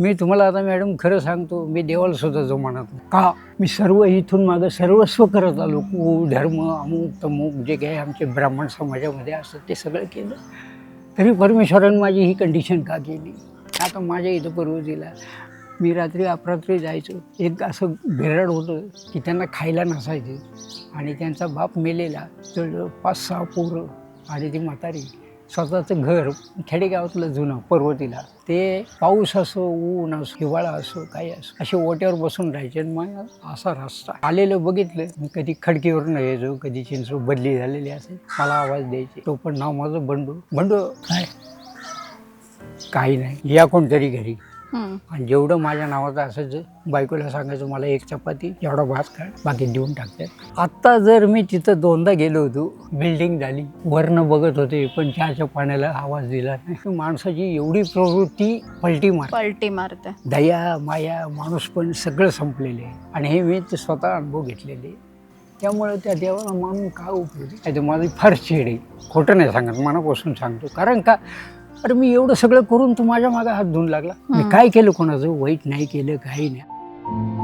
मी तुम्हाला आता मॅडम खरं सांगतो, मी देवाला सुद्धा जो म्हणत नाही. का मी सर्व इथून मागं सर्वस्व करत आलो. कुळ धर्म अमुक तमुक जे काही आमचे ब्राह्मण समाजामध्ये असतं ते सगळं केलं, तरी परमेश्वरानं माझी ही कंडिशन का केली. आता माझ्या इथं पर्वतीला मी रात्री अपरात्री जायचो. एक असं बेराड होतं की त्यांना खायला नसायचं आणि त्यांचा बाप मेलेला, तर 5-6 पोरं आणि ती म्हातारी. स्वतःचं घर खेडेगावातलं जुनं पर्वतीला, ते पाऊस असो ऊन असो हिवाळा असो काही असो असे ओट्यावर बसून राहायचे. आणि मग असा रस्ता आलेलं बघितलं, मी कधी खडकीवरून यायचो, कधी चिंच बदली झालेली असेल, मला आवाज द्यायचे. तो पण नाव माझं बंडू. बंडू काय काही नाही, या कोणतरी घरी. आणि जेवढं माझ्या नावाचं असायचं बायकोला सांगायचं मला एक चपाती एवढा भात काढ, बाकी देऊन टाकतात. आत्ता जर मी तिथं 2दा गेलो होतो, बिल्डिंग झाली, वरनं बघत होते पण चहाच्या पाण्याला आवाज दिला नाही. माणसाची एवढी प्रवृत्ती पलटी मारते. दया माया माणूस पण सगळं संपलेले आहे. आणि हे मी ते स्वतः अनुभव घेतलेले. त्यामुळे त्या देवाला मानून काय उपयोग आहे. तर माझी फार छेड आहे, खोटं नाही सांगत, मनापासून सांगतो. कारण का अरे मी एवढं सगळं करून तू माझ्या मागे हात धुवून लागला. मी काय केलं, कोणाचं वाईट नाही केलं, काही नाही.